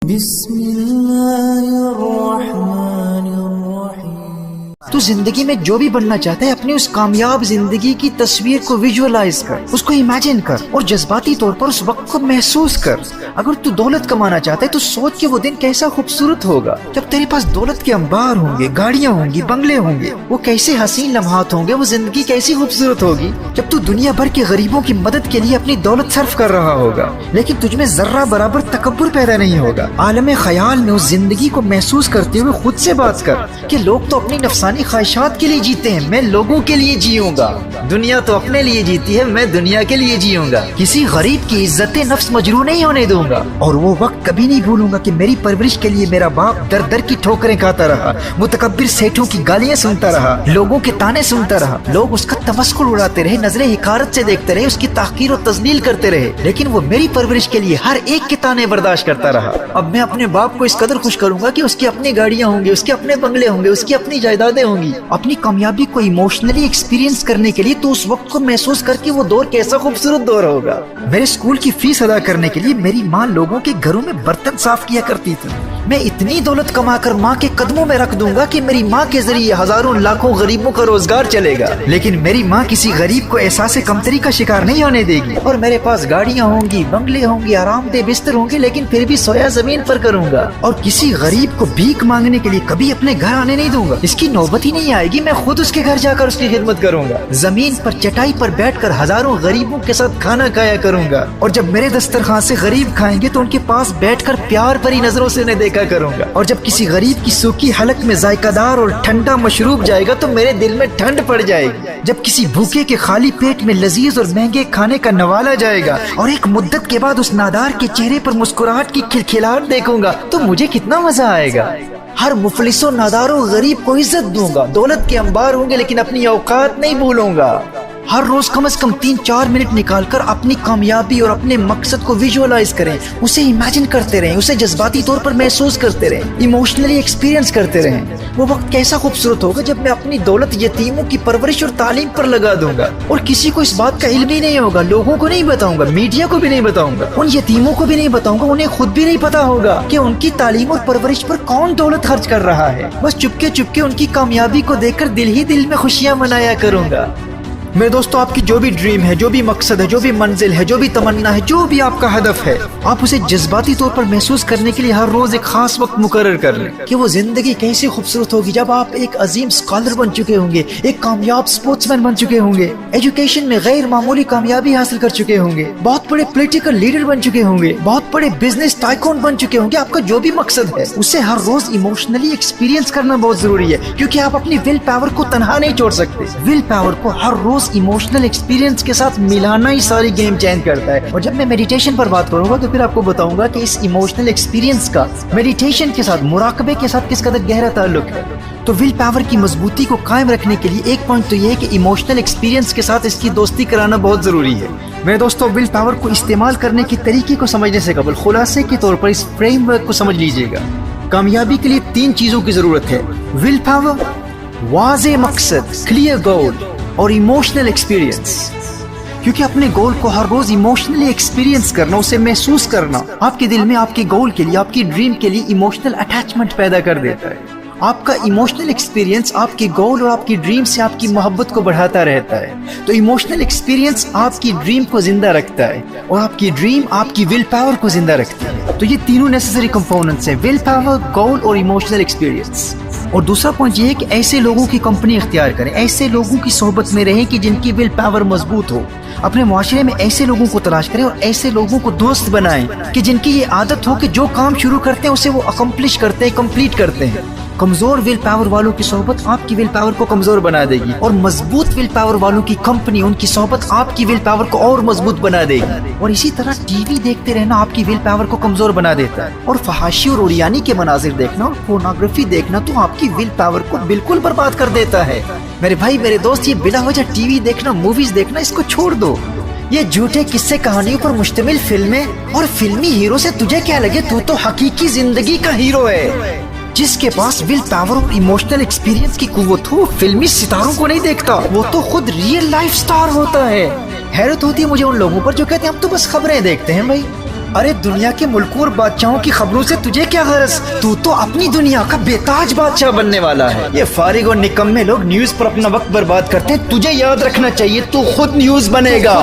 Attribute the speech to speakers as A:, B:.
A: بسم اللہ الرحمن الرحیم۔
B: تو زندگی میں جو بھی بننا چاہتا ہے اپنی اس کامیاب زندگی کی تصویر کو ویژوالائز کر، اس کو امیجن کر اور جذباتی طور پر اس وقت کو محسوس کر۔ اگر تو دولت کمانا چاہتا ہے تو سوچ کہ وہ دن کیسا خوبصورت ہوگا جب تیرے پاس دولت کے انبار ہوں گے، گاڑیاں ہوں گی، بنگلے ہوں گے، وہ کیسے حسین لمحات ہوں گے، وہ زندگی کیسی خوبصورت ہوگی جب تو دنیا بھر کے غریبوں کی مدد کے لیے اپنی دولت صرف کر رہا ہوگا لیکن تجھ میں ذرہ برابر تکبر پیدا نہیں ہوگا۔ عالم خیال میں اس زندگی کو محسوس کرتے ہوئے خود سے بات کر کہ لوگ تو اپنی نفسانی خواہشات کے لیے جیتے ہیں، میں لوگوں کے لیے جیوں گا۔ دنیا تو اپنے لیے جیتی ہے، میں دنیا کے لیے جیوں گا۔ کسی غریب کی عزت نفس مجروح نہیں ہونے دوں گا اور وہ وقت کبھی نہیں بھولوں گا کہ میری پرورش کے لیے میرا باپ در در کی ٹھوکریں کھاتا رہا، متکبر سیٹھوں کی گالیاں سنتا رہا، لوگوں کے تانے سنتا رہا، لوگ اس کا تمسخر اڑاتے رہے، نظر حقارت سے دیکھتے رہے، اس کی تحقیر و تذلیل کرتے رہے، لیکن وہ میری پرورش کے لیے ہر ایک کے تانے برداشت کرتا رہا۔ اب میں اپنے باپ کو اس قدر خوش کروں گا کہ اس کی اپنی گاڑیاں ہوں گی، اس کے اپنے بنگلے ہوں گے، اس کی اپنی جائیدادیں ہوں گی۔ اپنی کامیابی کو ایموشنلی ایکسپیرینس کرنے کے لیے تو اس وقت کو محسوس کر کے وہ دور کیسا خوبصورت دور ہوگا۔ میرے اسکول کی فیس ادا کرنے کے لیے میری ماں لوگوں کے گھروں میں برتن صاف کیا کرتی تھی۔ میں اتنی دولت کما کر ماں کے قدموں میں رکھ دوں گا کہ میری ماں کے ذریعے ہزاروں لاکھوں غریبوں کا روزگار چلے گا، لیکن میری ماں کسی غریب کو احساس کمتری کا شکار نہیں ہونے دے گی۔ اور میرے پاس گاڑیاں ہوں گی، بنگلے ہوں گے، آرام دہ بستر ہوں گے، لیکن پھر بھی سویا زمین پر کروں گا اور کسی غریب کو بھیک مانگنے کے لیے کبھی اپنے گھر آنے نہیں دوں گا۔ اس کی نوبت ہی نہیں آئے گی، میں خود اس کے گھر جا کر اس کی خدمت کروں گا۔ زمین پر چٹائی پر بیٹھ کر ہزاروں غریبوں کے ساتھ کھانا کھایا کروں گا اور جب میرے دسترخوان سے غریب کھائیں گے تو ان کے پاس بیٹھ کر پیار بھری نظروں سے انہیں دیکھا کروں گا، اور جب کسی غریب کی سوکھی حلق میں ذائقہ دار اور ٹھنڈا مشروب جائے گا تو میرے دل میں ٹھنڈ پڑ جائے گی۔ جب کسی بھوکے کے خالی پیٹ میں لذیذ اور مہنگے کھانے کا نوالا جائے گا اور ایک مدت کے بعد اس نادار کے چہرے پر مسکراہٹ کی کھلکھلاہٹ دیکھوں گا تو مجھے کتنا مزہ آئے گا۔ ہر مفلس و نادار و غریب کو عزت دوں گا، دولت کے انبار ہوں گے لیکن اپنی اوقات نہیں بھولوں گا۔ ہر روز کم از کم 3-4 منٹ نکال کر اپنی کامیابی اور اپنے مقصد کو ویژوالائز کریں، اسے امیجن کرتے رہیں، اسے جذباتی طور پر محسوس کرتے رہیں، ایموشنلی ایکسپیرینس کرتے رہیں۔ وہ وقت کیسا خوبصورت ہوگا جب میں اپنی دولت یتیموں کی پرورش اور تعلیم پر لگا دوں گا اور کسی کو اس بات کا علم ہی نہیں ہوگا، لوگوں کو نہیں بتاؤں گا، میڈیا کو بھی نہیں بتاؤں گا، ان یتیموں کو بھی نہیں بتاؤں گا، انہیں خود بھی نہیں پتا ہوگا کہ ان کی تعلیم اور پرورش پر کون دولت خرچ کر رہا ہے۔ بس چپکے چپکے ان کی کامیابی کو دیکھ کر دل ہی دل میں خوشیاں منایا کروں گا۔ میرے دوستو، آپ کی جو بھی ڈریم ہے، جو بھی مقصد ہے، جو بھی منزل ہے، جو بھی تمنا ہے، جو بھی آپ کا ہدف ہے، آپ اسے جذباتی طور پر محسوس کرنے کے لیے ہر روز ایک خاص وقت مقرر کر لیں کہ وہ زندگی کیسی خوبصورت ہوگی جب آپ ایک عظیم اسکالر بن چکے ہوں گے، ایک کامیاب اسپورٹس مین بن چکے ہوں گے، ایجوکیشن میں غیر معمولی کامیابی حاصل کر چکے ہوں گے، بہت بڑے پولیٹیکل لیڈر بن چکے ہوں گے، بہت بڑے بزنس ٹائکون بن چکے ہوں گے۔ آپ کا جو بھی مقصد ہے اسے ہر روز ایموشنلی ایکسپیرینس کرنا بہت ضروری ہے، کیونکہ آپ اپنی ول پاور کو تنہا نہیں چھوڑ سکتے۔ ول پاور کو ہر روز ایموشنل ایکسپیرینس کے ساتھ ملانا ہی ساری گیم چینج کرتا ہے۔ اور جب میں میڈیٹیشن پر بات کروں گا تو پھر آپ کو بتاؤں گا کہ اس ایموشنل ایکسپیرینس کا میڈیٹیشن کے ساتھ، مراقبے کے ساتھ کس قدر گہرا تعلق ہے۔ تو ول پاور کی مضبوطی کو قائم رکھنے کے لیے ایک پوائنٹ تو یہ ہے کہ ایموشنل ایکسپیرینس کے ساتھ اس کی دوستی کرانا بہت ضروری ہے۔ میرے دوستو، ول پاور کو استعمال کرنے کے طریقے کو سمجھنے سے قبل خلاصے کے طور پر اس فریم ورک کو سمجھ لیجئے گا۔ کامیابی کے لیے 3 چیزوں کی ضرورت ہے: ول پاور، واضح مقصد، کلیئر گول، اور ایموشنل ایکسپیرینس۔ کیونکہ اپنے گول کو ہر روز ایموشنلی ایکسپیرینس کرنا، اسے محسوس کرنا، آپ کے دل میں آپ کے گول کے لیے، آپ کی ڈریم کے لیے ایموشنل اٹیچمنٹ پیدا کر دیتا ہے۔ آپ کا ایموشنل ایکسپیرینس آپ کے گول اور آپ کی ڈریم سے آپ کی محبت کو بڑھاتا رہتا ہے۔ تو ایموشنل ایکسپیرینس آپ کی ڈریم کو زندہ رکھتا ہے اور آپ کی ڈریم آپ کی ول پاور کو زندہ رکھتی ہے۔ تو یہ تینوں نیسیسری کمپوننٹس ہیں: ول پاور، گول اور ایموشنل ایکسپیرینس۔ اور دوسرا پوائنٹ یہ ہے کہ ایسے لوگوں کی کمپنی اختیار کریں، ایسے لوگوں کی صحبت میں رہیں کہ جن کی ول پاور مضبوط ہو۔ اپنے معاشرے میں ایسے لوگوں کو تلاش کریں اور ایسے لوگوں کو دوست بنائیں کہ جن کی یہ عادت ہو کہ جو کام شروع کرتے ہیں اسے وہ اکمپلش کرتے ہیں، کمپلیٹ کرتے ہیں۔ کمزور ول پاور والوں کی صحبت آپ کی ول پاور کو کمزور بنا دے گی اور مضبوط ول پاور والوں کی کمپنی، ان کی صحبت آپ کی ول پاور کو اور مضبوط بنا دے گی۔ اور اسی طرح ٹی وی دیکھتے رہنا آپ کی ول پاور کو کمزور بنا دیتا ہے، اور فحاشی اور اوریانی کے مناظر دیکھنا اور پورنوگرافی دیکھنا تو آپ کی ول پاور کو بالکل برباد کر دیتا ہے۔ میرے بھائی، میرے دوست، یہ بلا وجہ ٹی وی دیکھنا، موویز دیکھنا، اس کو چھوڑ دو۔ یہ جھوٹے قصے کہانیوں پر مشتمل فلمیں اور فلمی ہیرو سے تجھے کیا لگے؟ تو حقیقی زندگی کا ہیرو ہے۔ جس کے پاس ول پاور اور ایموشنل ایکسپیرینس کی قوت ہو، فلمی ستاروں کو نہیں دیکھتا، وہ تو خود ریئل لائف سٹار ہوتا ہے۔ حیرت ہوتی ہے مجھے ان لوگوں پر جو کہتے ہیں ہم تو بس خبریں دیکھتے ہیں۔ بھائی ارے دنیا کے ملکوں اور بادشاہوں کی خبروں سے تجھے کیا غرض؟ تو اپنی دنیا کا بے تاج بادشاہ بننے والا ہے۔ یہ فارغ اور نکمے لوگ نیوز پر اپنا وقت برباد کرتے ہیں، تجھے یاد رکھنا چاہیے تو خود نیوز بنے گا۔